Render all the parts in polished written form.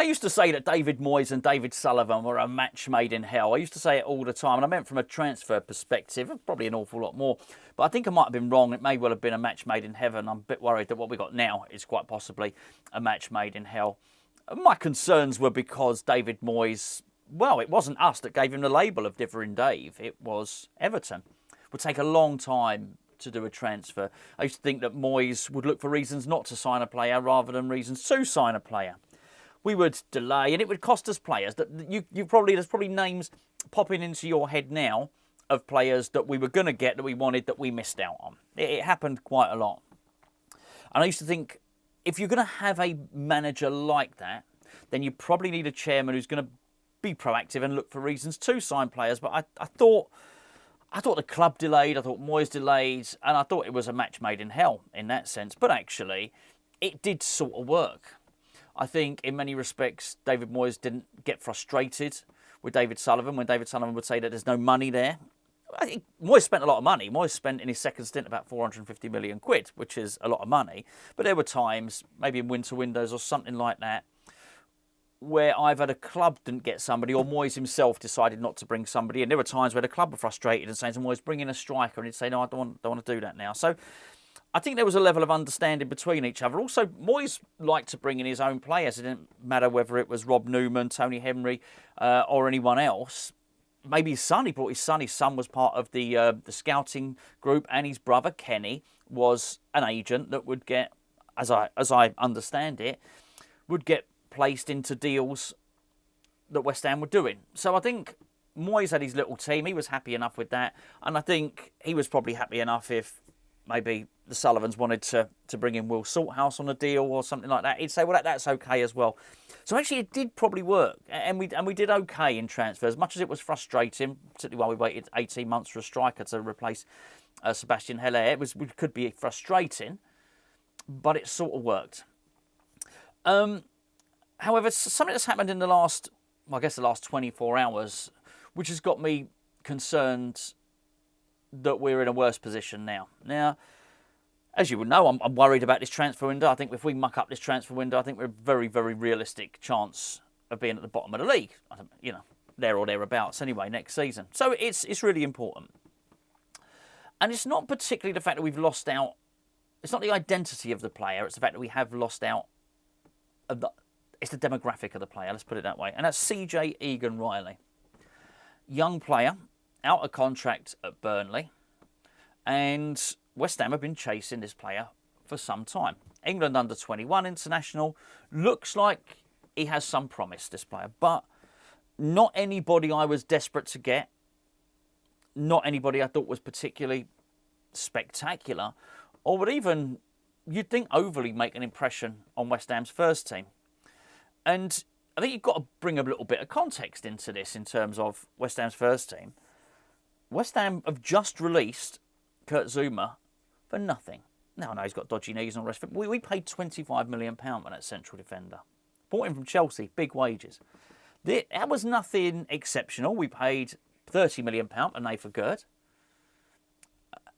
used to say that David Moyes and David Sullivan were a match made in hell. I used to say it all the time, and I meant from a transfer perspective, probably an awful lot more. But I think I might have been wrong. It may well have been a match made in heaven. I'm a bit worried that what we got now is quite possibly a match made in hell. My concerns were because David Moyes, well, it wasn't us that gave him the label of Differing Dave. It was Everton. It would take a long time to do a transfer. I used to think that Moyes would look for reasons not to sign a player rather than reasons to sign a player. We would delay, and it would cost us players. That there's probably names popping into your head now of players that we were going to get, that we wanted, that we missed out on. It happened quite a lot. And I used to think, if you're going to have a manager like that, then you probably need a chairman who's going to be proactive and look for reasons to sign players. But I thought the club delayed, I thought Moyes delayed, and I thought it was a match made in hell in that sense. But actually, it did sort of work. I think in many respects, David Moyes didn't get frustrated with David Sullivan when David Sullivan would say that there's no money there. I think Moyes spent a lot of money. Moyes spent in his second stint about 450 million quid, which is a lot of money. But there were times, maybe in winter windows or something like that, where either the club didn't get somebody or Moyes himself decided not to bring somebody. And there were times where the club were frustrated and saying to Moyes, bring in a striker. And he'd say, no, I don't want to do that now. So I think there was a level of understanding between each other. Also, Moyes liked to bring in his own players. It didn't matter whether it was Rob Newman, Tony Henry, or anyone else. Maybe his son. He brought his son. His son was part of the scouting group, and his brother Kenny was an agent that would get, as I understand it, would get placed into deals that West Ham were doing. So I think Moyes had his little team. He was happy enough with that, and I think he was probably happy enough if maybe the Sullivans wanted to bring in Will Salthouse on a deal or something like that. He'd say, well, that's okay as well. So actually, it did probably work, and we did okay in transfers. As much as it was frustrating, particularly while we waited 18 months for a striker to replace Sebastian Haller, it could be frustrating, but it sort of worked. However, something that's happened in the last 24 hours, which has got me concerned that we're in a worse position now. Now, as you would know, I'm worried about this transfer window. I think if we muck up this transfer window, I think we're a very, very realistic chance of being at the bottom of the league. I think, there or thereabouts anyway next season. So it's really important. And it's not particularly the fact that we've lost out. It's not the identity of the player. It's the fact that we have lost out. It's the demographic of the player. Let's put it that way. And that's CJ Egan-Riley, young player, out of contract at Burnley, and West Ham have been chasing this player for some time. England under-21 international. Looks like he has some promise, this player, but not anybody I was desperate to get. Not anybody I thought was particularly spectacular, or would even, you'd think, overly make an impression on West Ham's first team. And I think you've got to bring a little bit of context into this in terms of West Ham's first team. West Ham have just released Kurt Zouma for nothing. Now, I know he's got dodgy knees and all the rest of it. We paid £25 million for that central defender. Bought him from Chelsea, big wages. That was nothing exceptional. We paid £30 million for Nayef Aguerd.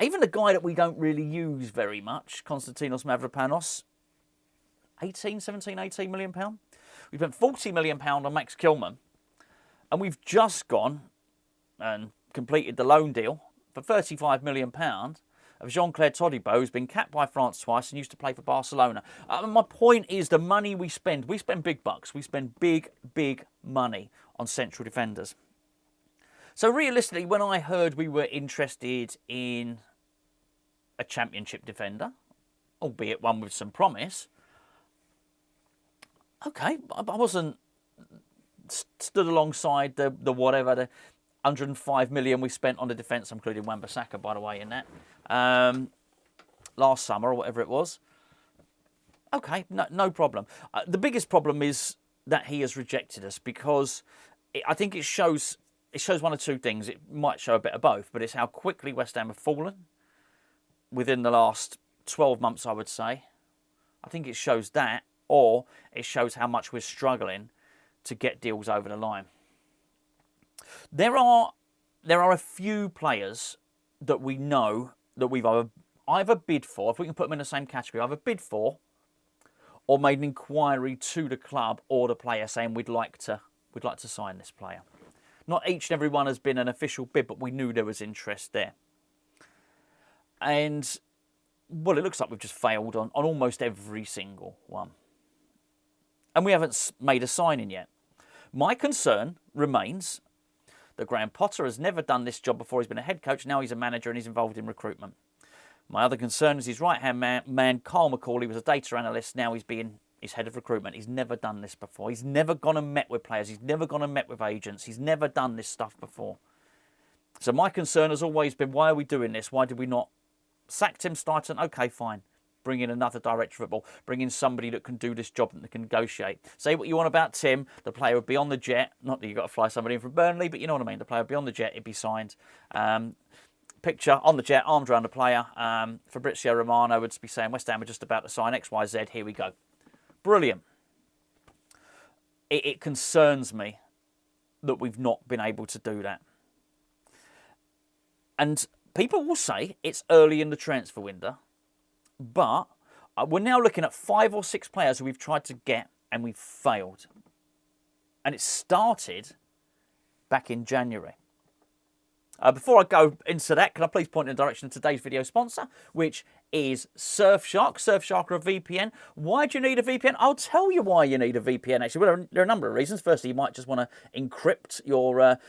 Even the guy that we don't really use very much, Konstantinos Mavropanos, 18 million pound. We spent £40 million on Max Kilman, and we've just gone and completed the loan deal for £35 million of Jean-Claire Todibo, who's been capped by France twice and used to play for Barcelona. My point is the money we spend big bucks. We spend big, big money on central defenders. So realistically, when I heard we were interested in a championship defender, albeit one with some promise, okay, I wasn't stood alongside the 105 million we spent on the defence, including Wan-Bissaka, by the way, in that, last summer or whatever it was. Okay, no problem. The biggest problem is that he has rejected us, because I think it shows one of two things. It might show a bit of both, but it's how quickly West Ham have fallen within the last 12 months, I would say. I think it shows that, or it shows how much we're struggling to get deals over the line. There are a few players that we know that we've either bid for, if we can put them in the same category, either bid for or made an inquiry to the club or the player saying we'd like to sign this player. Not each and every one has been an official bid, but we knew there was interest there. And, well, it looks like we've just failed on almost every single one. And we haven't made a signing yet. My concern remains that Graham Potter has never done this job before. He's been a head coach, now he's a manager and he's involved in recruitment. My other concern is his right-hand man, Carl McCauley, was a data analyst, now he's head of recruitment. He's never done this before. He's never gone and met with players. He's never gone and met with agents. He's never done this stuff before. So my concern has always been, why are we doing this? Why did we not sack Tim Stighton? Okay, fine. Bring in another director of football. Bring in somebody that can do this job and that can negotiate. Say what you want about Tim. The player would be on the jet. Not that you've got to fly somebody in from Burnley, but you know what I mean. The player would be on the jet. It'd be signed. Picture on the jet, arms around the player. Fabrizio Romano would be saying, West Ham are just about to sign XYZ. Here we go. Brilliant. It concerns me that we've not been able to do that. And people will say it's early in the transfer window, but we're now looking at 5 or 6 players who we've tried to get and we've failed. And it started back in January. Before I go into that, can I please point in the direction of today's video sponsor, which is Surfshark. Surfshark are a VPN. Why do you need a VPN? I'll tell you why you need a VPN, actually. Well, there are a number of reasons. Firstly, you might just want to encrypt your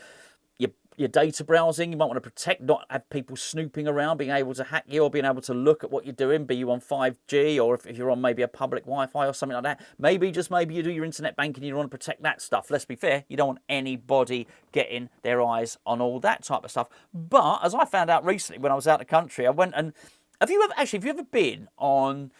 data browsing. You might want to protect, not have people snooping around, being able to hack you or being able to look at what you're doing, be you on 5G or if you're on maybe a public Wi-Fi or something like that. Maybe, just maybe, you do your internet banking and you want to protect that stuff. Let's be fair, you don't want anybody getting their eyes on all that type of stuff. But as I found out recently when I was out of the country, I went and... Have you ever been on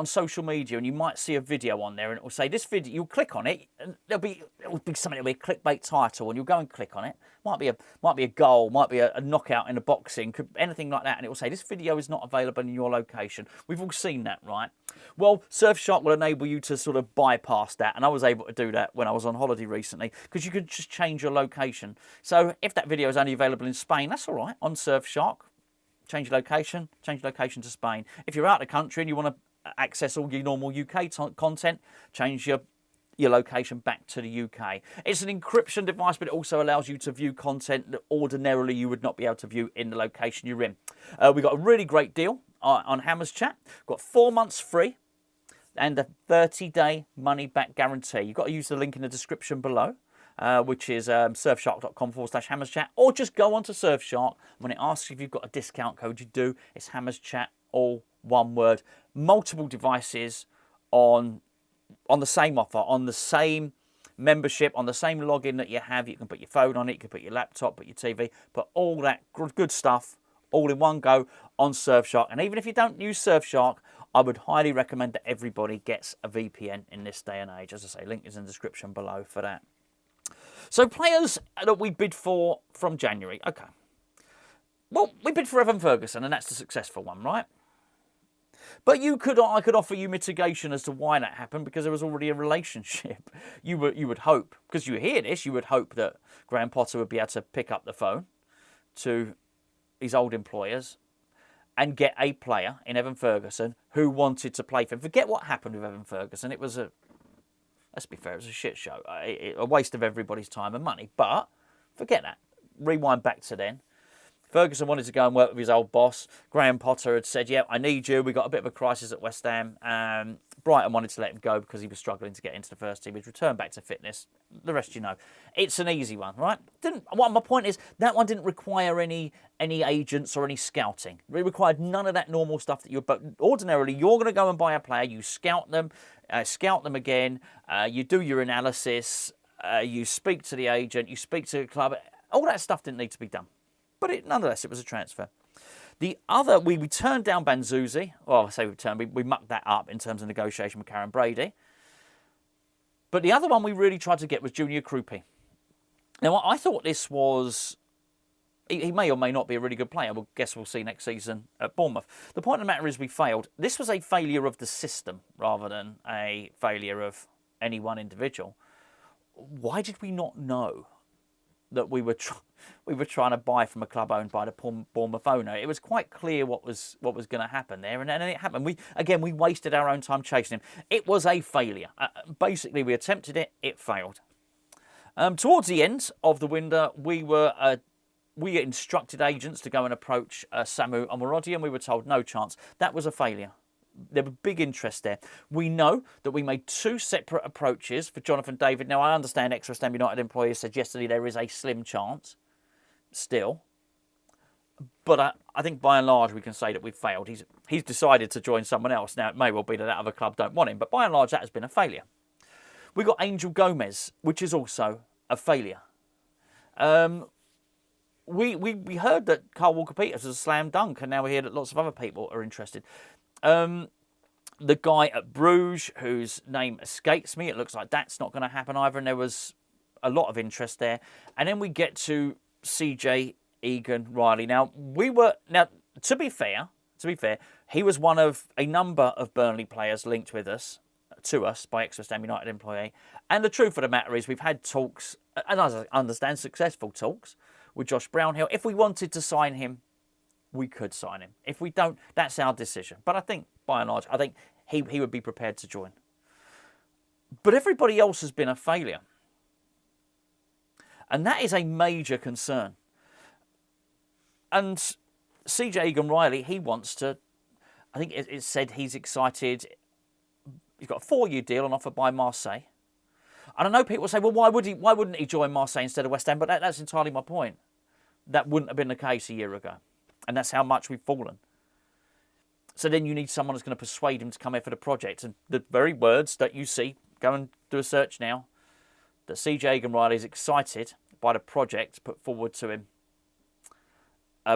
social media and you might see a video on there and it will say this video, you'll click on it and it will be something, it'll be a clickbait title and you'll go and click on it. Might be a goal, might be a knockout in a boxing, could anything like that, and it will say this video is not available in your location. We've all seen that, right? Well, Surfshark will enable you to sort of bypass that, and I was able to do that when I was on holiday recently because you could just change your location. So if that video is only available in Spain, that's all right on Surfshark. Change your location to Spain. If you're out of the country and you want to access all your normal UK content, change your location back to the UK. It's an encryption device, but it also allows you to view content that ordinarily you would not be able to view in the location you're in. We got a really great deal on Hammers Chat. Got 4 months free and a 30-day money-back guarantee. You've got to use the link in the description below. Which is surfshark.com/HammersChat, or just go onto Surfshark. When it asks if you've got a discount code, you do. It's HammersChat, all one word. Multiple devices on the same offer, on the same membership, on the same login that you have. You can put your phone on it, you can put your laptop, put your TV, put all that good stuff all in one go on Surfshark. And even if you don't use Surfshark, I would highly recommend that everybody gets a VPN in this day and age. As I say, link is in the description below for that. So players that we bid for from January. Okay. Well, we bid for Evan Ferguson, and that's the successful one, right? But I could offer you mitigation as to why that happened, because there was already a relationship. You would hope, because you hear this, you would hope that Graham Potter would be able to pick up the phone to his old employers and get a player in Evan Ferguson who wanted to play for him. Forget what happened with Evan Ferguson. It was let's be fair, it was a shit show. A waste of everybody's time and money. But forget that. Rewind back to then. Ferguson wanted to go and work with his old boss. Graham Potter had said, yeah, I need you. We got a bit of a crisis at West Ham. Brighton wanted to let him go because he was struggling to get into the first team. He'd returned back to fitness. The rest you know. It's an easy one, right? My point is, that one didn't require any agents or any scouting. It required none of that normal stuff that but ordinarily, you're going to go and buy a player. You scout them again. You do your analysis. You speak to the agent. You speak to the club. All that stuff didn't need to be done. But nonetheless, it was a transfer. The other, we turned down Banzuzi. Well, I say we mucked that up in terms of negotiation with Karen Brady. But the other one we really tried to get was Junior Krupi. Now, I thought this was... He may or may not be a really good player. We'll see next season at Bournemouth. The point of the matter is we failed. This was a failure of the system rather than a failure of any one individual. Why did we not know that we were trying to buy from a club owned by the Bournemouth owner. It was quite clear what was going to happen there, and then it happened. We wasted our own time chasing him. It was a failure. Basically, we attempted it. It failed. Towards the end of the window, we instructed agents to go and approach Samu Amorodi, and we were told no chance. That was a failure. There was big interest there. We know that we made 2 separate approaches for Jonathan David. Now, I understand ex-West Ham United employees said yesterday there is a slim chance still. But I think by and large we can say that we've failed. He's decided to join someone else. Now, it may well be that other club don't want him, but by and large that has been a failure. We got Angel Gomez, which is also a failure. We heard that Carl Walker-Peters was a slam dunk, and now we hear that lots of other people are interested. The guy at Bruges, whose name escapes me, it looks like that's not going to happen either, and there was a lot of interest there. And then we get to CJ Egan-Riley. Now, to be fair, he was one of a number of Burnley players linked to us by ex-West Ham United employee. And the truth of the matter is we've had talks, and as I understand, successful talks with Josh Brownhill. If we wanted to sign him, we could sign him. If we don't, that's our decision. But I think, by and large, he would be prepared to join. But everybody else has been a failure. And that is a major concern. And CJ Egan-Riley, he wants to, I think it said he's excited. He's got a 4-year deal on offer by Marseille. And I know people say, well, why wouldn't he join Marseille instead of West Ham? But that's entirely my point. That wouldn't have been the case a year ago. And that's how much we've fallen. So then you need someone who's going to persuade him to come here for the project. And the very words that you see, go and do a search now, that CJ Egan-Riley is excited by the project put forward to him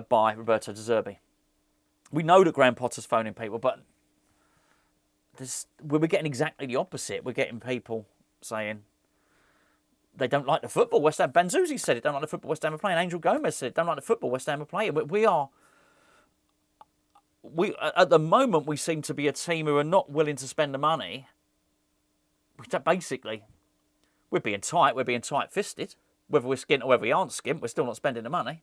by Roberto de Zerbi. We know that Graham Potter's phoning people, but we're getting exactly the opposite. We're getting people saying they don't like the football West Ham. Banzuzi said it, don't like the football West Ham are playing. Angel Gomez said it, don't like the football West Ham are playing. But at the moment, we seem to be a team who are not willing to spend the money. Basically, we're being tight-fisted. Whether we're skint or whether we aren't skint, we're still not spending the money.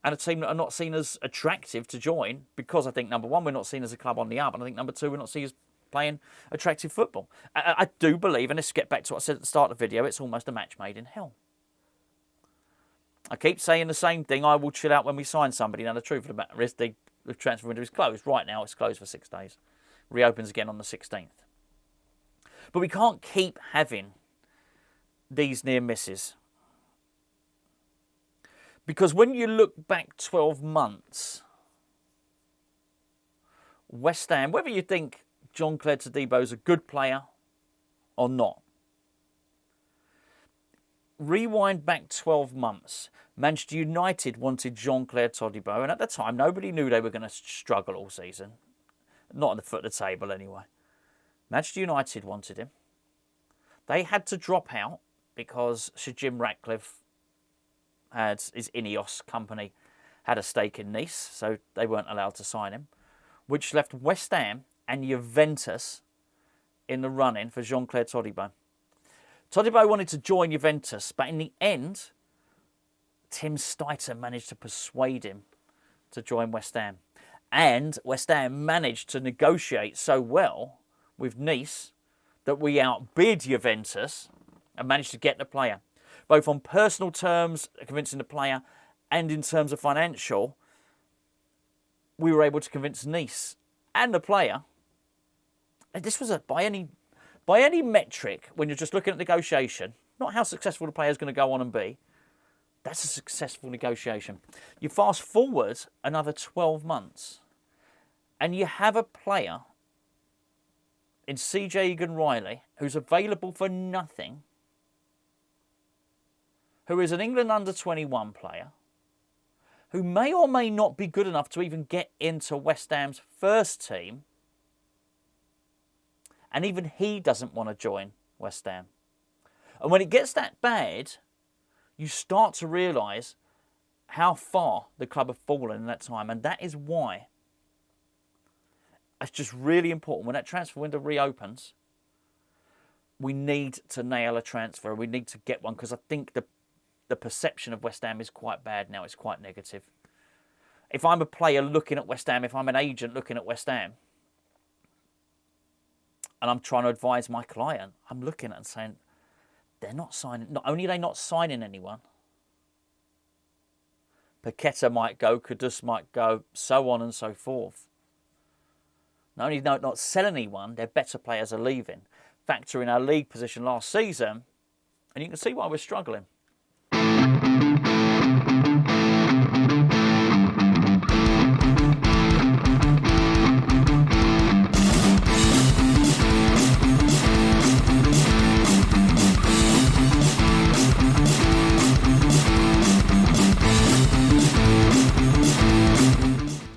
And a team that are not seen as attractive to join because I think, number one, we're not seen as a club on the up. And I think, number two, we're not seen as playing attractive football. I do believe, and let's get back to what I said at the start of the video, it's almost a match made in hell. I keep saying the same thing. I will chill out when we sign somebody. Now, the truth of the matter is the transfer window is closed. Right now, it's closed for 6 days. Reopens again on the 16th. But we can't keep having these near misses. Because when you look back 12 months, West Ham, whether you think Jean-Claude Todibo is a good player or not, rewind back 12 months. Manchester United wanted Jean-Claude Todibo, and at the time, nobody knew they were going to struggle all season. Not on the foot of the table, anyway. Manchester United wanted him. They had to drop out because Sir Jim Ratcliffe his Ineos company had a stake in Nice, so they weren't allowed to sign him, which left West Ham and Juventus in the run-in for Jean-Claude Todibo. Todibo wanted to join Juventus, but in the end, Tim Steiter managed to persuade him to join West Ham. And West Ham managed to negotiate so well with Nice that we outbid Juventus and managed to get the player. Both on personal terms, convincing the player, and in terms of financial, we were able to convince Nice and the player. And this was by any metric, when you're just looking at negotiation, not how successful the player is going to go on and be, that's a successful negotiation. You fast forward another 12 months, and you have a player in CJ Egan-Riley who's available for nothing, who is an England under-21 player, who may or may not be good enough to even get into West Ham's first team, and even he doesn't want to join West Ham. And when it gets that bad, you start to realise how far the club have fallen in that time, and that is why it's just really important when that transfer window reopens, we need to nail a transfer. We need to get one, because I think the perception of West Ham is quite bad now. It's quite negative. If I'm a player looking at West Ham, if I'm an agent looking at West Ham, and I'm trying to advise my client, I'm looking at it and saying, they're not signing. Not only are they not signing anyone, Paqueta might go, Kudus might go, so on and so forth. Not only not selling anyone, their better players are leaving. Factor in our league position last season, and you can see why we're struggling.